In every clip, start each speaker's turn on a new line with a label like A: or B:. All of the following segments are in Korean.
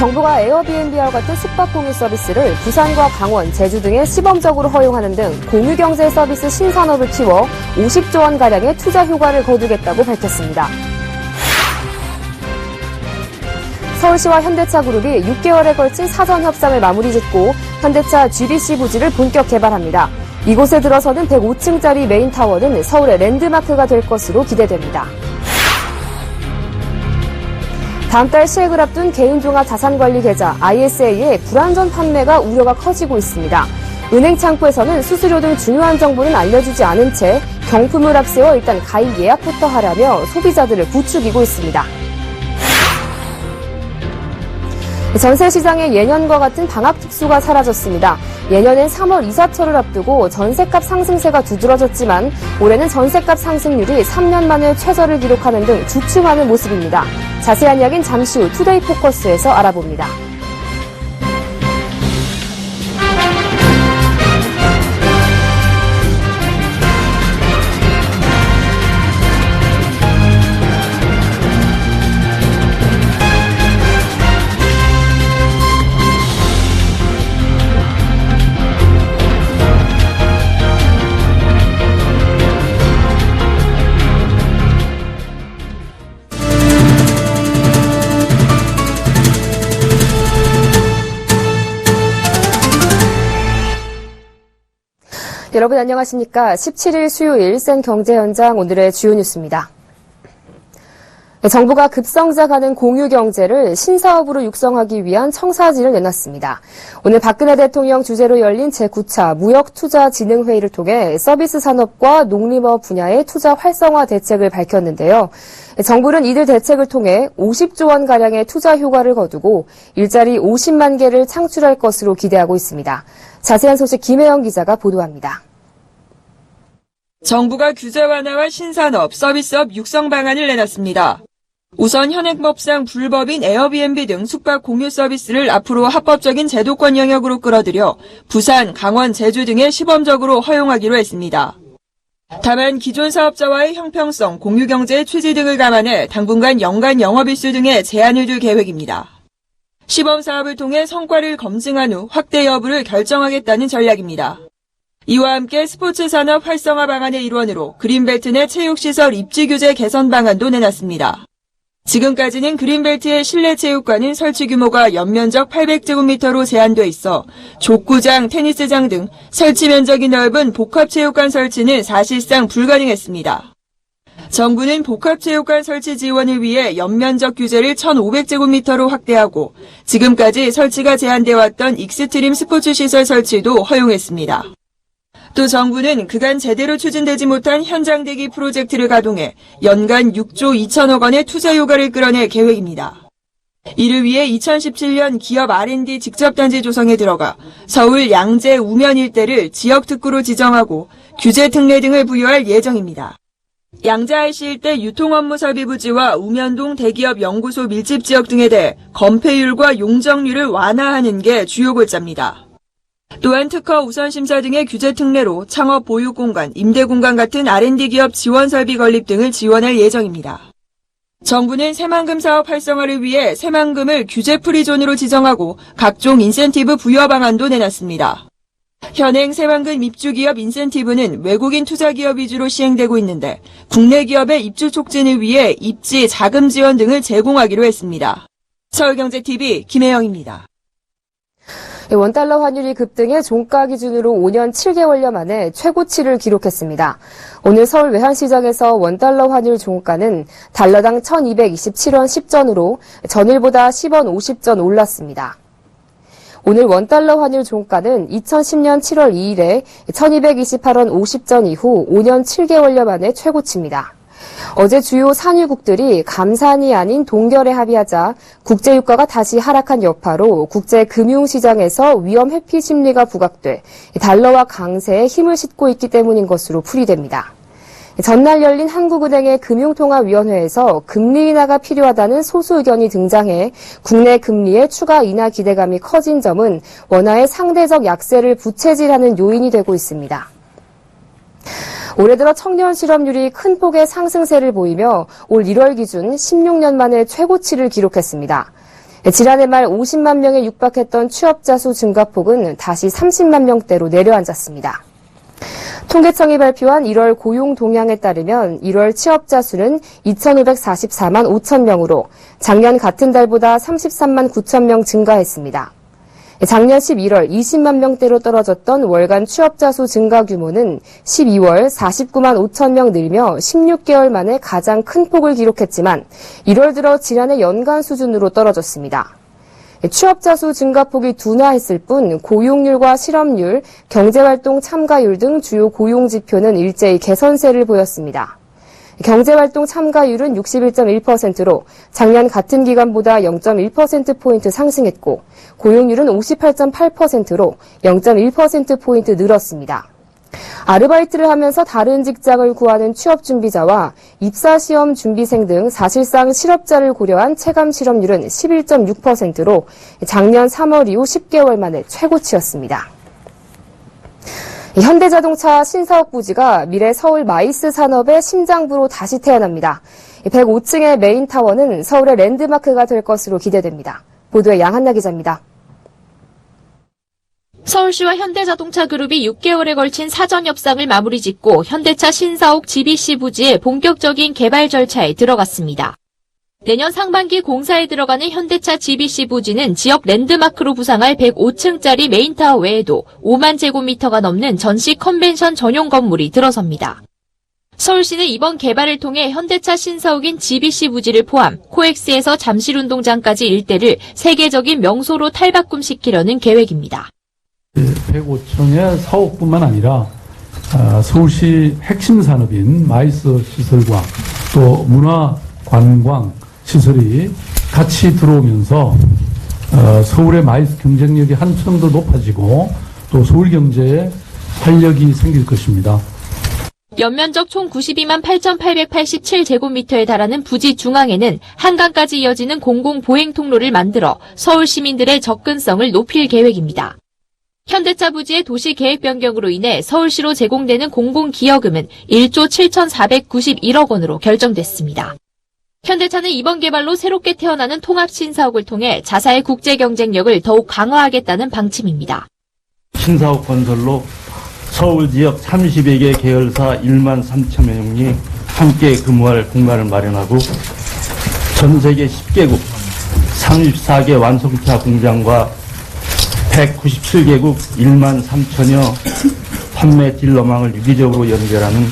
A: 정부가 에어비앤비와 같은 숙박 공유 서비스를 부산과 강원, 제주 등에 시범적으로 허용하는 등 공유경제 서비스 신산업을 키워 50조 원가량의 투자 효과를 거두겠다고 밝혔습니다. 서울시와 현대차 그룹이 6개월에 걸친 사전 협상을 마무리 짓고 현대차 GBC 부지를 본격 개발합니다. 이곳에 들어서는 105층짜리 메인타워는 서울의 랜드마크가 될 것으로 기대됩니다. 다음 달 시행을 앞둔 개인종합자산관리계좌 ISA의 불안전 판매가 우려가 커지고 있습니다. 은행 창구에서는 수수료 등 중요한 정보는 알려주지 않은 채 경품을 앞세워 일단 가입 예약부터 하라며 소비자들을 부추기고 있습니다. 전세시장의 예년과 같은 방학 특수가 사라졌습니다. 예년엔 3월 이사철을 앞두고 전세값 상승세가 두드러졌지만 올해는 전세값 상승률이 3년 만에 최저를 기록하는 등 주춤하는 모습입니다. 자세한 이야기는 잠시 후 투데이 포커스에서 알아봅니다. 여러분 안녕하십니까. 17일 수요일 센 경제 현장 오늘의 주요 뉴스입니다. 정부가 급성장하는 공유경제를 신사업으로 육성하기 위한 청사진을 내놨습니다. 오늘 박근혜 대통령 주재로 열린 제9차 무역투자진흥회의를 통해 서비스 산업과 농림업 분야의 투자 활성화 대책을 밝혔는데요. 정부는 이들 대책을 통해 50조 원가량의 투자 효과를 거두고 일자리 50만 개를 창출할 것으로 기대하고 있습니다. 자세한 소식 김혜영 기자가 보도합니다.
B: 정부가 규제 완화와 신산업, 서비스업 육성 방안을 내놨습니다. 우선 현행법상 불법인 에어비앤비 등 숙박 공유 서비스를 앞으로 합법적인 제도권 영역으로 끌어들여 부산, 강원, 제주 등에 시범적으로 허용하기로 했습니다. 다만 기존 사업자와의 형평성, 공유경제의 취지 등을 감안해 당분간 연간 영업일수 등에 제한을 둘 계획입니다. 시범 사업을 통해 성과를 검증한 후 확대 여부를 결정하겠다는 전략입니다. 이와 함께 스포츠 산업 활성화 방안의 일원으로 그린벨트 내 체육시설 입지 규제 개선 방안도 내놨습니다. 지금까지는 그린벨트의 실내 체육관은 설치 규모가 연면적 800제곱미터로 제한돼 있어 족구장, 테니스장 등 설치 면적이 넓은 복합체육관 설치는 사실상 불가능했습니다. 정부는 복합체육관 설치 지원을 위해 연면적 규제를 1,500제곱미터로 확대하고 지금까지 설치가 제한돼 왔던 익스트림 스포츠 시설 설치도 허용했습니다. 또 정부는 그간 제대로 추진되지 못한 현장 대기 프로젝트를 가동해 연간 6조 2천억 원의 투자 효과를 끌어낼 계획입니다. 이를 위해 2017년 기업 R&D 직접단지 조성에 들어가 서울 양재 우면 일대를 지역 특구로 지정하고 규제 특례 등을 부여할 예정입니다. 양재 IC 일대 유통업무 설비 부지와 우면동 대기업 연구소 밀집 지역 등에 대해 건폐율과 용적률을 완화하는 게 주요 골자입니다. 또한 특허 우선심사 등의 규제 특례로 창업 보유공간, 임대공간 같은 R&D 기업 지원 설비 건립 등을 지원할 예정입니다. 정부는 새만금 사업 활성화를 위해 새만금을 규제 프리존으로 지정하고 각종 인센티브 부여 방안도 내놨습니다. 현행 새만금 입주기업 인센티브는 외국인 투자기업 위주로 시행되고 있는데 국내 기업의 입주 촉진을 위해 입지, 자금 지원 등을 제공하기로 했습니다. 서울경제TV 김혜영입니다.
A: 원달러 환율이 급등해 종가 기준으로 5년 7개월여 만에 최고치를 기록했습니다. 오늘 서울 외환시장에서 원달러 환율 종가는 달러당 1,227원 10전으로 전일보다 10원 50전 올랐습니다. 오늘 원달러 환율 종가는 2010년 7월 2일에 1,228원 50전 이후 5년 7개월여 만에 최고치입니다. 어제 주요 산유국들이 감산이 아닌 동결에 합의하자 국제유가가 다시 하락한 여파로 국제금융시장에서 위험 회피 심리가 부각돼 달러와 강세에 힘을 싣고 있기 때문인 것으로 풀이됩니다. 전날 열린 한국은행의 금융통화위원회에서 금리 인하가 필요하다는 소수 의견이 등장해 국내 금리의 추가 인하 기대감이 커진 점은 원화의 상대적 약세를 부채질하는 요인이 되고 있습니다. 올해 들어 청년 실업률이 큰 폭의 상승세를 보이며 올 1월 기준 16년 만에 최고치를 기록했습니다. 지난해 말 50만 명에 육박했던 취업자 수 증가폭은 다시 30만 명대로 내려앉았습니다. 통계청이 발표한 1월 고용 동향에 따르면 1월 취업자 수는 2,544만 5천 명으로 작년 같은 달보다 33만 9천 명 증가했습니다. 작년 11월 20만 명대로 떨어졌던 월간 취업자 수 증가 규모는 12월 49만 5천 명 늘며 16개월 만에 가장 큰 폭을 기록했지만 1월 들어 지난해 연간 수준으로 떨어졌습니다. 취업자 수 증가폭이 둔화했을 뿐 고용률과 실업률, 경제활동 참가율 등 주요 고용 지표는 일제히 개선세를 보였습니다. 경제활동 참가율은 61.1%로 작년 같은 기간보다 0.1%포인트 상승했고 고용률은 58.8%로 0.1%포인트 늘었습니다. 아르바이트를 하면서 다른 직장을 구하는 취업준비자와 입사시험 준비생 등 사실상 실업자를 고려한 체감 실업률은 11.6%로 작년 3월 이후 10개월 만에 최고치였습니다. 현대자동차 신사옥 부지가 미래 서울 마이스 산업의 심장부로 다시 태어납니다. 105층의 메인타워는 서울의 랜드마크가 될 것으로 기대됩니다. 보도에 양한나 기자입니다.
C: 서울시와 현대자동차 그룹이 6개월에 걸친 사전 협상을 마무리 짓고 현대차 신사옥 GBC 부지의 본격적인 개발 절차에 들어갔습니다. 내년 상반기 공사에 들어가는 현대차 GBC 부지는 지역 랜드마크로 부상할 105층짜리 메인타워 외에도 5만 제곱미터가 넘는 전시 컨벤션 전용 건물이 들어섭니다. 서울시는 이번 개발을 통해 현대차 신사옥인 GBC 부지를 포함 코엑스에서 잠실운동장까지 일대를 세계적인 명소로 탈바꿈시키려는 계획입니다.
D: 105층의 사옥뿐만 아니라 서울시 핵심 산업인 마이스 시설과 또 문화 관광 시설이 같이 들어오면서 서울의 마이스 경쟁력이 한층 더 높아지고 또 서울 경제에 활력이 생길 것입니다.
C: 연면적 총 92만 8,887제곱미터에 달하는 부지 중앙에는 한강까지 이어지는 공공 보행 통로를 만들어 서울 시민들의 접근성을 높일 계획입니다. 현대차 부지의 도시 계획 변경으로 인해 서울시로 제공되는 공공기여금은 1조 7,491억 원으로 결정됐습니다. 현대차는 이번 개발로 새롭게 태어나는 통합 신사옥을 통해 자사의 국제 경쟁력을 더욱 강화하겠다는 방침입니다.
E: 신사옥 건설로 서울 지역 30여 개 계열사 1만 3천여 명이 함께 근무할 공간을 마련하고 전 세계 10개국 34개 완성차 공장과 197개국 1만 3천여 판매 딜러망을 유기적으로 연결하는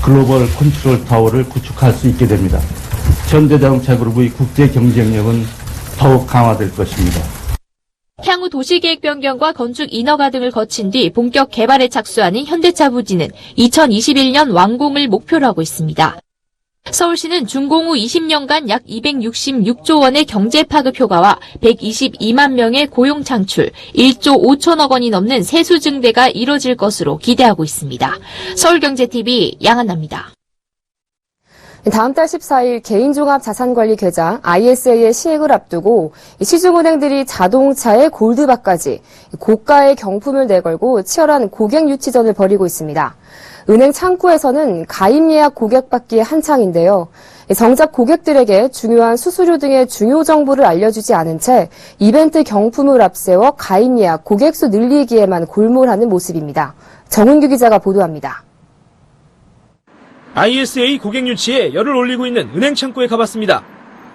E: 글로벌 컨트롤 타워를 구축할 수 있게 됩니다. 현대자동차 그룹의 국제 경쟁력은 더욱 강화될 것입니다.
C: 향후 도시계획 변경과 건축 인허가 등을 거친 뒤 본격 개발에 착수하는 현대차 부지는 2021년 완공을 목표로 하고 있습니다. 서울시는 준공 후 20년간 약 266조 원의 경제 파급 효과와 122만 명의 고용 창출, 1조 5천억 원이 넘는 세수 증대가 이뤄질 것으로 기대하고 있습니다. 서울경제TV 양한나입니다.
A: 다음 달 14일 개인종합자산관리 계좌 ISA의 시행을 앞두고 시중은행들이 자동차의 골드바까지 고가의 경품을 내걸고 치열한 고객 유치전을 벌이고 있습니다. 은행 창구에서는 가입 예약 고객 받기에 한창인데요. 정작 고객들에게 중요한 수수료 등의 중요 정보를 알려주지 않은 채 이벤트 경품을 앞세워 가입 예약 고객 수 늘리기에만 골몰하는 모습입니다. 정은규 기자가 보도합니다.
F: ISA 고객 유치에 열을 올리고 있는 은행 창구에 가봤습니다.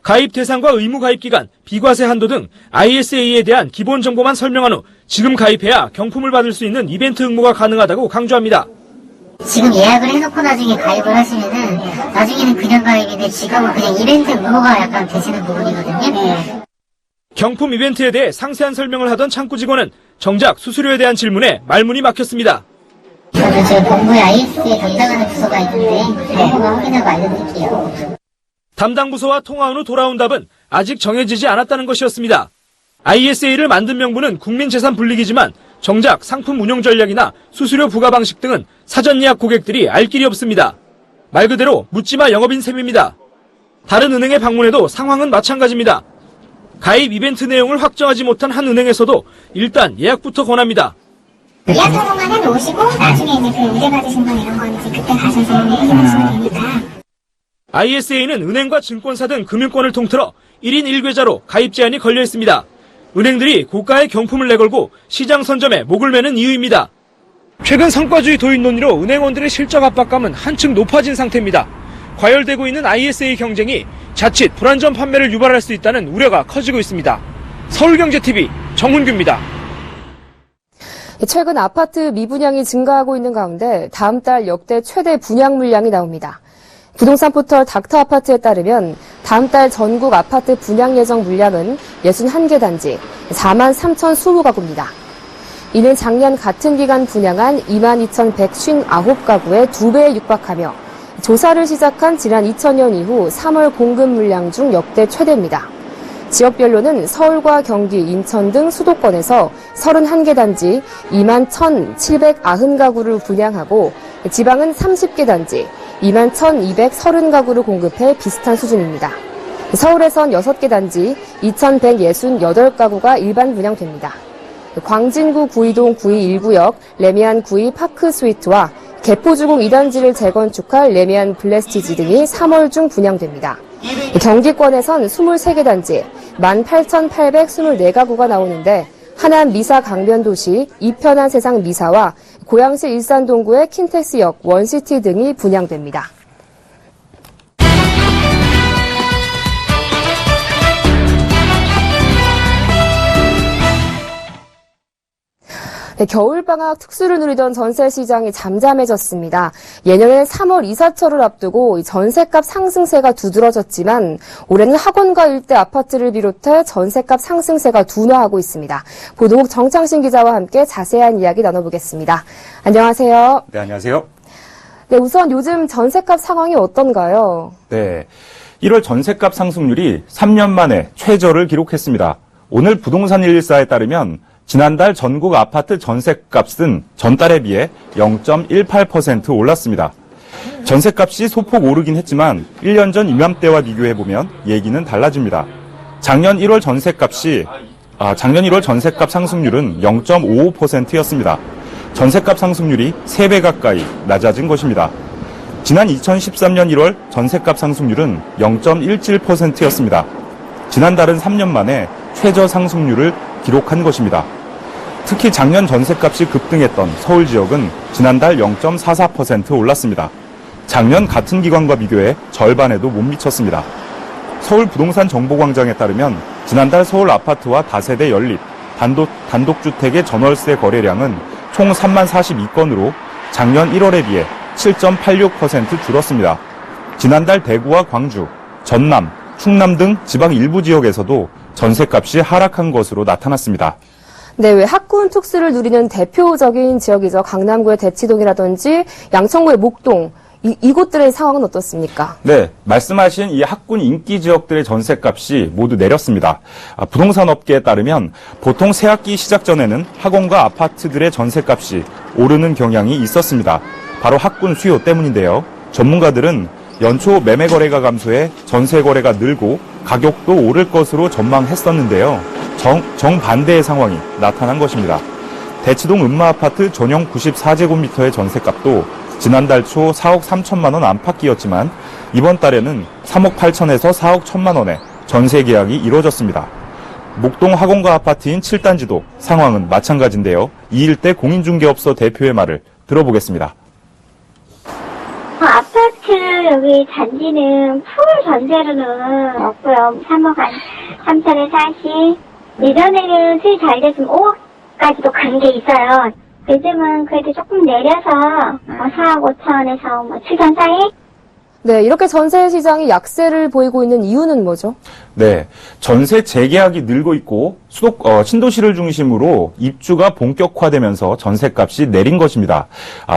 F: 가입 대상과 의무 가입 기간, 비과세 한도 등 ISA에 대한 기본 정보만 설명한 후 지금 가입해야 경품을 받을 수 있는 이벤트 응모가 가능하다고 강조합니다.
G: 지금 예약을 해놓고 나중에 가입을 하시면은 나중에는 그냥 가입인데 지금은 그냥 이벤트 응모가 약간 되시는 부분이거든요.
F: 경품 이벤트에 대해 상세한 설명을 하던 창구 직원은 정작 수수료에 대한 질문에 말문이 막혔습니다.
G: 저는 저희 본부에 IS에 담당하는 부서가 있는데 한번 확인하고 알려드릴게요.
F: 담당 부서와 통화한 후 돌아온 답은 아직 정해지지 않았다는 것이었습니다. ISA를 만든 명분은 국민재산 분리기지만 정작 상품 운용 전략이나 수수료 부과 방식 등은 사전 예약 고객들이 알 길이 없습니다. 말 그대로 묻지마 영업인 셈입니다. 다른 은행에 방문해도 상황은 마찬가지입니다. 가입 이벤트 내용을 확정하지 못한 한 은행에서도 일단 예약부터 권합니다.
G: 예약 한번만 해놓으시고 나중에 이제 그 의뢰 받으신 분 이런 건 이제 그때 가셔서 확인하시면 됩니다.
F: ISA는 은행과 증권사 등 금융권을 통틀어 1인 1계좌로 가입 제한이 걸려 있습니다. 은행들이 고가의 경품을 내걸고 시장 선점에 목을 매는 이유입니다. 최근 성과주의 도입 논의로 은행원들의 실적 압박감은 한층 높아진 상태입니다. 과열되고 있는 ISA 경쟁이 자칫 불안전 판매를 유발할 수 있다는 우려가 커지고 있습니다. 서울경제TV 정훈규입니다.
A: 최근 아파트 미분양이 증가하고 있는 가운데 다음 달 역대 최대 분양 물량이 나옵니다. 부동산 포털 닥터아파트에 따르면 다음 달 전국 아파트 분양 예정 물량은 61개 단지 43,020가구입니다. 이는 작년 같은 기간 분양한 22,159가구의 2배에 육박하며 조사를 시작한 지난 2000년 이후 3월 공급 물량 중 역대 최대입니다. 지역별로는 서울과 경기, 인천 등 수도권에서 31개 단지 21,790가구를 분양하고 지방은 30개 단지 21,230가구를 공급해 비슷한 수준입니다. 서울에선 6개 단지 2,168가구가 일반 분양됩니다. 광진구 구이동 구이 1구역 레미안 구이 파크 스위트와 개포주공 2단지를 재건축할 레미안 블레스티지 등이 3월 중 분양됩니다. 경기권에선 23개 단지 18,824가구가 나오는데 하남 미사 강변도시, 이편한 세상 미사와 고양시 일산동구의 킨텍스역, 원시티 등이 분양됩니다. 네, 겨울방학 특수를 누리던 전세 시장이 잠잠해졌습니다. 예년에는 3월 이사철을 앞두고 전세값 상승세가 두드러졌지만 올해는 학원가 일대 아파트를 비롯해 전세값 상승세가 둔화하고 있습니다. 보도국 정창신 기자와 함께 자세한 이야기 나눠보겠습니다. 안녕하세요.
H: 네, 안녕하세요.
A: 네, 우선 요즘 전세값 상황이 어떤가요?
H: 네, 1월 전세값 상승률이 3년 만에 최저를 기록했습니다. 오늘 부동산 114에 따르면 지난달 전국 아파트 전세값은 전달에 비해 0.18% 올랐습니다. 전세값이 소폭 오르긴 했지만 1년 전 이맘때와 비교해보면 얘기는 달라집니다. 작년 1월 전세값 상승률은 0.55%였습니다. 전세값 상승률이 3배 가까이 낮아진 것입니다. 지난 2013년 1월 전세값 상승률은 0.17%였습니다. 지난달은 3년 만에 최저 상승률을 기록한 것입니다. 특히 작년 전세값이 급등했던 서울 지역은 지난달 0.44% 올랐습니다. 작년 같은 기간과 비교해 절반에도 못 미쳤습니다. 서울 부동산 정보광장에 따르면 지난달 서울 아파트와 다세대 연립, 단독주택의 전월세 거래량은 총 3만 42건으로 작년 1월에 비해 7.86% 줄었습니다. 지난달 대구와 광주, 전남, 충남 등 지방 일부 지역에서도 전세값이 하락한 것으로 나타났습니다.
A: 네, 왜 학군 특수를 누리는 대표적인 지역이죠. 강남구의 대치동이라든지 양천구의 목동, 이곳들의 상황은 어떻습니까?
H: 네, 말씀하신 이 학군 인기 지역들의 전세값이 모두 내렸습니다. 부동산 업계에 따르면 보통 새학기 시작 전에는 학원과 아파트들의 전세값이 오르는 경향이 있었습니다. 바로 학군 수요 때문인데요. 전문가들은 연초 매매 거래가 감소해 전세 거래가 늘고 가격도 오를 것으로 전망했었는데요. 정반대의 상황이 나타난 것입니다. 대치동 음마아파트 전용 94제곱미터의 전세값도 지난달 초 4억 3천만 원 안팎이었지만 이번 달에는 3억 8천에서 4억 1천만 원의 전세 계약이 이루어졌습니다. 목동 학원가 아파트인 7단지도 상황은 마찬가지인데요. 이 일대 공인중개업소 대표의 말을 들어보겠습니다.
I: 아파트 여기 단지는 풀 전세로는 없고요. 3억 한 3천에 40. 예전에는 수익 잘 됐으면 5억까지도 간 게 있어요. 요즘은 그래도 조금 내려서 4억 5천에서 7천 사이?
A: 네, 이렇게 전세 시장이 약세를 보이고 있는 이유는 뭐죠?
H: 네, 전세 재계약이 늘고 있고 신도시를 중심으로 입주가 본격화되면서 전세값이 내린 것입니다.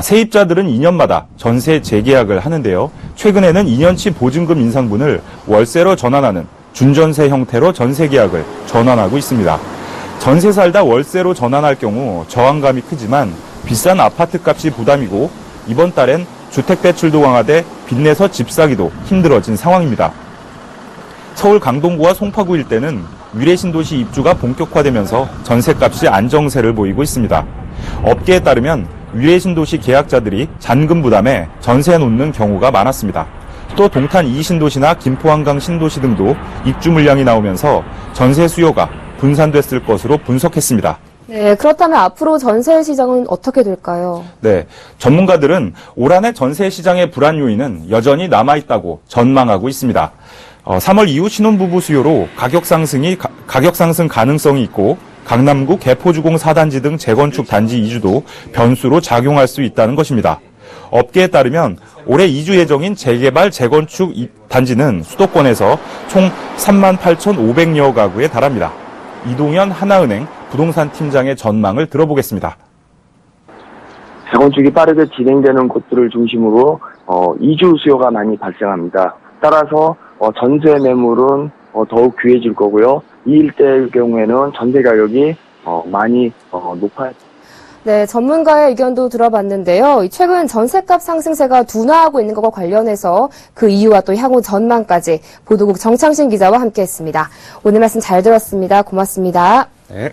H: 세입자들은 2년마다 전세 재계약을 하는데요. 최근에는 2년치 보증금 인상분을 월세로 전환하는 준전세 형태로 전세 계약을 전환하고 있습니다. 전세 살다 월세로 전환할 경우 저항감이 크지만 비싼 아파트 값이 부담이고 이번 달엔 주택 대출도 강화돼 빚내서 집 사기도 힘들어진 상황입니다. 서울 강동구와 송파구 일대는 위례 신도시 입주가 본격화되면서 전세값이 안정세를 보이고 있습니다. 업계에 따르면 위례 신도시 계약자들이 잔금 부담에 전세 놓는 경우가 많았습니다. 또 동탄 2신도시나 김포 한강 신도시 등도 입주 물량이 나오면서 전세 수요가 분산됐을 것으로 분석했습니다.
A: 네, 그렇다면 앞으로 전세 시장은 어떻게 될까요?
H: 네, 전문가들은 올 한해 전세 시장의 불안 요인은 여전히 남아있다고 전망하고 있습니다. 3월 이후 신혼부부 수요로 가격 상승 가능성이 있고 강남구 개포주공 4단지 등 재건축 단지 이주도 변수로 작용할 수 있다는 것입니다. 업계에 따르면 올해 이주 예정인 재개발 재건축 단지는 수도권에서 총 38,500여 가구에 달합니다. 이동현 하나은행 부동산 팀장의 전망을 들어보겠습니다.
J: 재건축이 빠르게 진행되는 곳들을 중심으로 이주 수요가 많이 발생합니다. 따라서 전세 매물은 더욱 귀해질 거고요. 이 일대의 경우에는 전세 가격이 많이 높아요.
A: 네, 전문가의 의견도 들어봤는데요. 최근 전셋값 상승세가 둔화하고 있는 것과 관련해서 그 이유와 또 향후 전망까지 보도국 정창신 기자와 함께했습니다. 오늘 말씀 잘 들었습니다. 고맙습니다.
H: 네.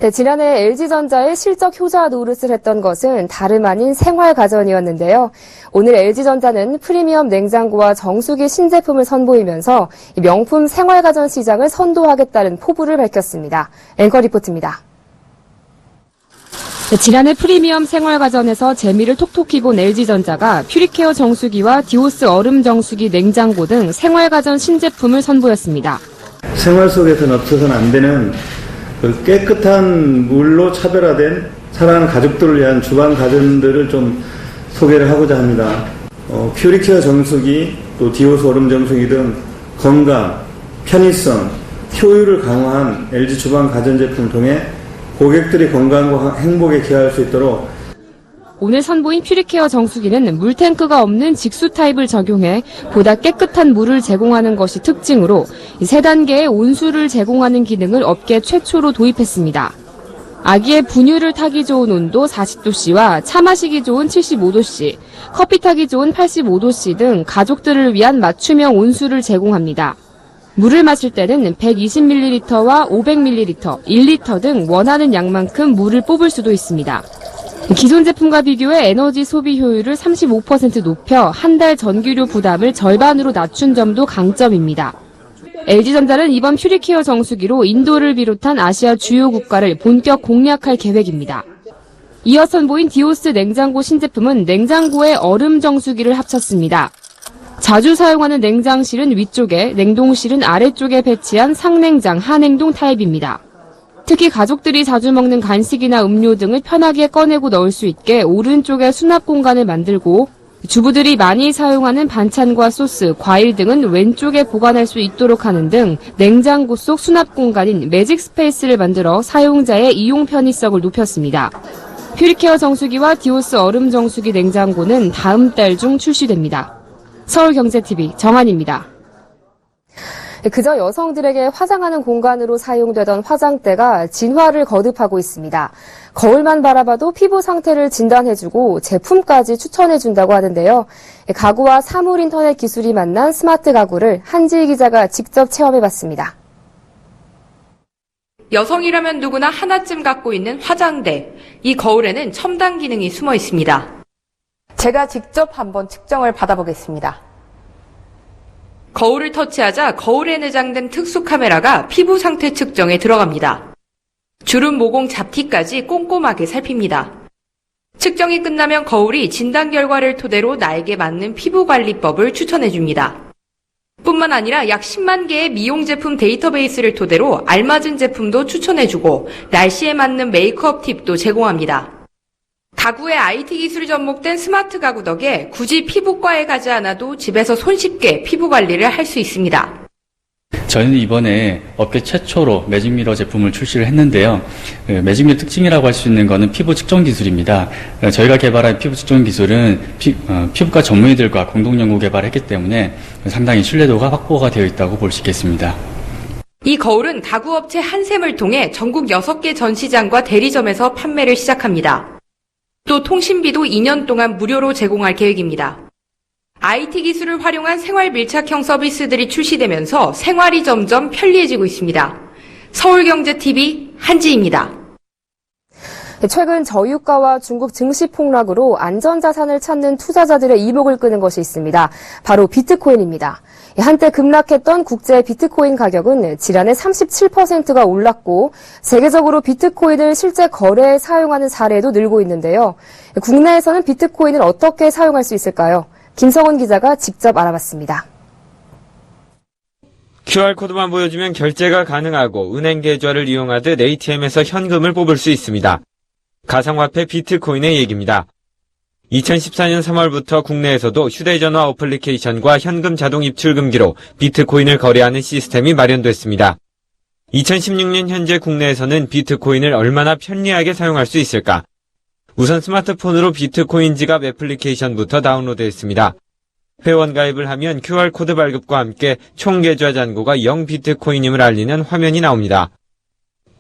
A: 네, 지난해 LG전자의 실적 효자 노릇을 했던 것은 다름 아닌 생활가전이었는데요. 오늘 LG전자는 프리미엄 냉장고와 정수기 신제품을 선보이면서 명품 생활가전 시장을 선도하겠다는 포부를 밝혔습니다. 앵커 리포트입니다. 네, 지난해 프리미엄 생활가전에서 재미를 톡톡히 본 LG전자가 퓨리케어 정수기와 디오스 얼음 정수기 냉장고 등 생활가전 신제품을 선보였습니다.
K: 생활 속에서는 없어서는 안 되는 그 깨끗한 물로 차별화된 사랑하는 가족들을 위한 주방 가전들을 좀 소개를 하고자 합니다. 퓨리케어 정수기, 또 디오스 얼음 정수기 등 건강, 편의성, 효율을 강화한 LG 주방 가전 제품을 통해 고객들이 건강과 행복에 기여할 수 있도록
A: 오늘 선보인 퓨리케어 정수기는 물탱크가 없는 직수 타입을 적용해 보다 깨끗한 물을 제공하는 것이 특징으로 3단계의 온수를 제공하는 기능을 업계 최초로 도입했습니다. 아기의 분유를 타기 좋은 온도 40도씨와 차 마시기 좋은 75도씨, 커피 타기 좋은 85도씨 등 가족들을 위한 맞춤형 온수를 제공합니다. 물을 마실 때는 120ml와 500ml, 1리터 등 원하는 양만큼 물을 뽑을 수도 있습니다. 기존 제품과 비교해 에너지 소비 효율을 35% 높여 한 달 전기료 부담을 절반으로 낮춘 점도 강점입니다. LG전자는 이번 퓨리케어 정수기로 인도를 비롯한 아시아 주요 국가를 본격 공략할 계획입니다. 이어 선보인 디오스 냉장고 신제품은 냉장고에 얼음 정수기를 합쳤습니다. 자주 사용하는 냉장실은 위쪽에, 냉동실은 아래쪽에 배치한 상냉장, 하냉동 타입입니다. 특히 가족들이 자주 먹는 간식이나 음료 등을 편하게 꺼내고 넣을 수 있게 오른쪽에 수납 공간을 만들고 주부들이 많이 사용하는 반찬과 소스, 과일 등은 왼쪽에 보관할 수 있도록 하는 등 냉장고 속 수납 공간인 매직 스페이스를 만들어 사용자의 이용 편의성을 높였습니다. 퓨리케어 정수기와 디오스 얼음 정수기 냉장고는 다음 달 중 출시됩니다. 서울경제TV 정한입니다. 그저 여성들에게 화장하는 공간으로 사용되던 화장대가 진화를 거듭하고 있습니다. 거울만 바라봐도 피부 상태를 진단해주고 제품까지 추천해준다고 하는데요. 가구와 사물 인터넷 기술이 만난 스마트 가구를 한지희 기자가 직접 체험해봤습니다.
L: 여성이라면 누구나 하나쯤 갖고 있는 화장대. 이 거울에는 첨단 기능이 숨어 있습니다.
M: 제가 직접 한번 측정을 받아보겠습니다.
L: 거울을 터치하자 거울에 내장된 특수 카메라가 피부 상태 측정에 들어갑니다. 주름 모공 잡티까지 꼼꼼하게 살핍니다. 측정이 끝나면 거울이 진단 결과를 토대로 나에게 맞는 피부 관리법을 추천해줍니다. 뿐만 아니라 약 10만 개의 미용 제품 데이터베이스를 토대로 알맞은 제품도 추천해주고 날씨에 맞는 메이크업 팁도 제공합니다. 가구에 IT 기술이 접목된 스마트 가구 덕에 굳이 피부과에 가지 않아도 집에서 손쉽게 피부 관리를 할 수 있습니다.
N: 저희는 이번에 업계 최초로 매직미러 제품을 출시를 했는데요. 매직미러 특징이라고 할 수 있는 것은 피부 측정 기술입니다. 저희가 개발한 피부 측정 기술은 피부과 전문의들과 공동 연구 개발했기 때문에 상당히 신뢰도가 확보가 되어 있다고 볼 수 있겠습니다.
L: 이 거울은 가구업체 한샘을 통해 전국 6개 전시장과 대리점에서 판매를 시작합니다. 또 통신비도 2년 동안 무료로 제공할 계획입니다. IT 기술을 활용한 생활 밀착형 서비스들이 출시되면서 생활이 점점 편리해지고 있습니다. 서울경제TV 한지입니다.
A: 최근 저유가와 중국 증시 폭락으로 안전자산을 찾는 투자자들의 이목을 끄는 것이 있습니다. 바로 비트코인입니다. 한때 급락했던 국제 비트코인 가격은 지난해 37%가 올랐고 세계적으로 비트코인을 실제 거래에 사용하는 사례도 늘고 있는데요. 국내에서는 비트코인을 어떻게 사용할 수 있을까요? 김성훈 기자가 직접 알아봤습니다.
O: QR코드만 보여주면 결제가 가능하고 은행 계좌를 이용하듯 ATM에서 현금을 뽑을 수 있습니다. 가상화폐 비트코인의 얘기입니다. 2014년 3월부터 국내에서도 휴대전화 어플리케이션과 현금 자동 입출 금기로 비트코인을 거래하는 시스템이 마련됐습니다. 2016년 현재 국내에서는 비트코인을 얼마나 편리하게 사용할 수 있을까? 우선 스마트폰으로 비트코인 지갑 애플리케이션부터 다운로드했습니다. 회원 가입을 하면 QR코드 발급과 함께 총 계좌 잔고가 0비트코인임을 알리는 화면이 나옵니다.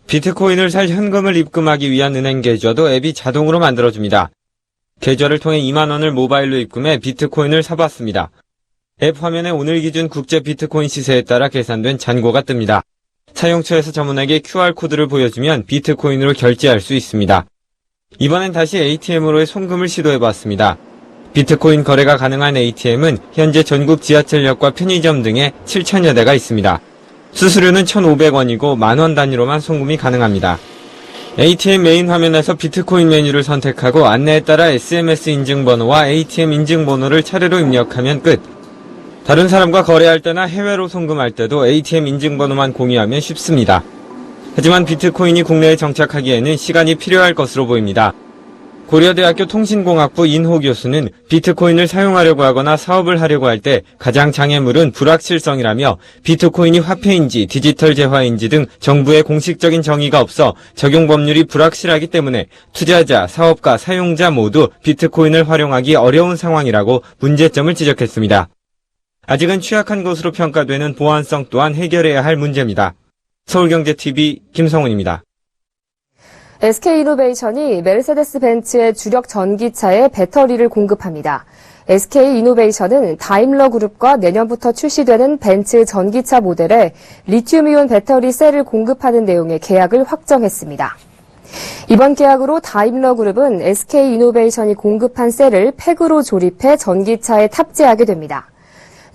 O: 비트코인을 살 현금을 입금하기 위한 은행 계좌도 앱이 자동으로 만들어줍니다. 계좌를 통해 2만 원을 모바일로 입금해 비트코인을 사봤습니다. 앱 화면에 오늘 기준 국제 비트코인 시세에 따라 계산된 잔고가 뜹니다. 사용처에서 점원에게 QR코드를 보여주면 비트코인으로 결제할 수 있습니다. 이번엔 다시 ATM으로의 송금을 시도해봤습니다. 비트코인 거래가 가능한 ATM은 현재 전국 지하철역과 편의점 등에 7,000여 대가 있습니다. 수수료는 1,500원이고 만원 단위로만 송금이 가능합니다. ATM 메인 화면에서 비트코인 메뉴를 선택하고 안내에 따라 SMS 인증번호와 ATM 인증번호를 차례로 입력하면 끝. 다른 사람과 거래할 때나 해외로 송금할 때도 ATM 인증번호만 공유하면 쉽습니다. 하지만 비트코인이 국내에 정착하기에는 시간이 필요할 것으로 보입니다. 고려대학교 통신공학부 인호 교수는 비트코인을 사용하려고 하거나 사업을 하려고 할 때 가장 장애물은 불확실성이라며 비트코인이 화폐인지 디지털 재화인지 등 정부의 공식적인 정의가 없어 적용 법률이 불확실하기 때문에 투자자, 사업가, 사용자 모두 비트코인을 활용하기 어려운 상황이라고 문제점을 지적했습니다. 아직은 취약한 것으로 평가되는 보안성 또한 해결해야 할 문제입니다. 서울경제TV 김성훈입니다.
A: SK이노베이션이 메르세데스 벤츠의 주력 전기차에 배터리를 공급합니다. SK이노베이션은 다임러 그룹과 내년부터 출시되는 벤츠 전기차 모델에 리튬이온 배터리 셀을 공급하는 내용의 계약을 확정했습니다. 이번 계약으로 다임러 그룹은 SK이노베이션이 공급한 셀을 팩으로 조립해 전기차에 탑재하게 됩니다.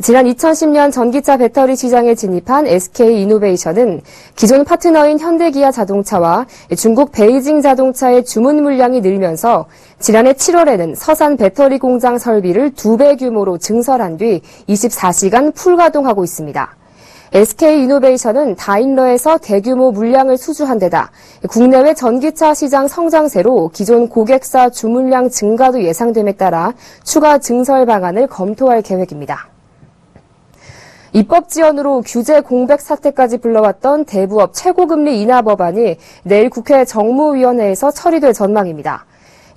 A: 지난 2010년 전기차 배터리 시장에 진입한 SK이노베이션은 기존 파트너인 현대기아 자동차와 중국 베이징 자동차의 주문 물량이 늘면서 지난해 7월에는 서산 배터리 공장 설비를 2배 규모로 증설한 뒤 24시간 풀가동하고 있습니다. SK이노베이션은 다임러에서 대규모 물량을 수주한 데다 국내외 전기차 시장 성장세로 기존 고객사 주문량 증가도 예상됨에 따라 추가 증설 방안을 검토할 계획입니다. 입법 지연으로 규제 공백 사태까지 불러왔던 대부업 최고금리 인하 법안이 내일 국회 정무위원회에서 처리될 전망입니다.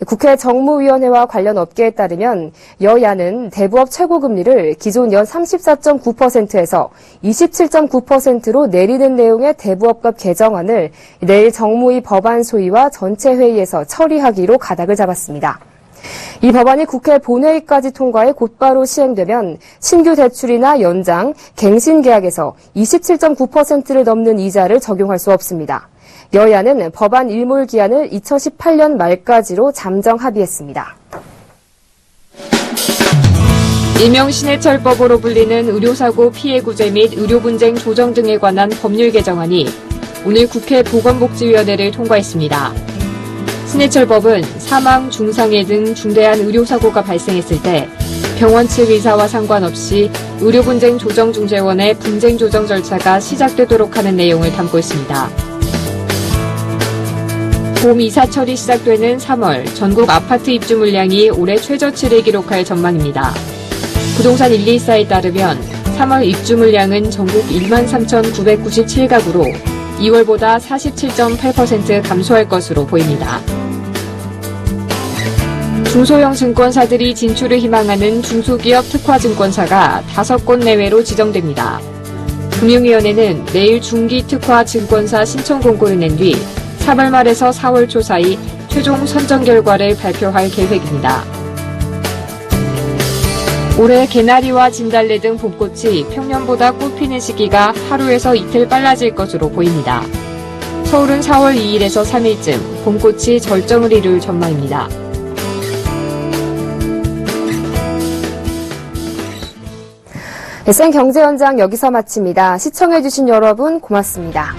A: 국회 정무위원회와 관련 업계에 따르면 여야는 대부업 최고금리를 기존 연 34.9%에서 27.9%로 내리는 내용의 대부업법 개정안을 내일 정무위 법안 소위와 전체 회의에서 처리하기로 가닥을 잡았습니다. 이 법안이 국회 본회의까지 통과해 곧바로 시행되면 신규 대출이나 연장, 갱신 계약에서 27.9%를 넘는 이자를 적용할 수 없습니다. 여야는 법안 일몰 기한을 2018년 말까지로 잠정 합의했습니다.
C: 일명 신해철법으로 불리는 의료사고 피해 구제 및 의료분쟁 조정 등에 관한 법률 개정안이 오늘 국회 보건복지위원회를 통과했습니다. 신해철법은 사망, 중상해 등 중대한 의료사고가 발생했을 때 병원 측 의사와 상관없이 의료분쟁조정중재원의 분쟁조정 절차가 시작되도록 하는 내용을 담고 있습니다. 봄 이사철이 시작되는 3월 전국 아파트 입주 물량이 올해 최저치를 기록할 전망입니다. 부동산 124에 따르면 3월 입주 물량은 전국 13,997가구로 2월보다 47.8% 감소할 것으로 보입니다. 중소형 증권사들이 진출을 희망하는 중소기업 특화증권사가 5곳 내외로 지정됩니다. 금융위원회는 내일 중기 특화 증권사 신청 공고를 낸 뒤 3월 말에서 4월 초 사이 최종 선정 결과를 발표할 계획입니다. 올해 개나리와 진달래 등 봄꽃이 평년보다 꽃 피는 시기가 하루에서 이틀 빨라질 것으로 보입니다.
A: 서울은 4월 2일에서 3일쯤 봄꽃이 절정을 이룰 전망입니다. SN 경제 현장 여기서 마칩니다. 시청해주신 여러분 고맙습니다.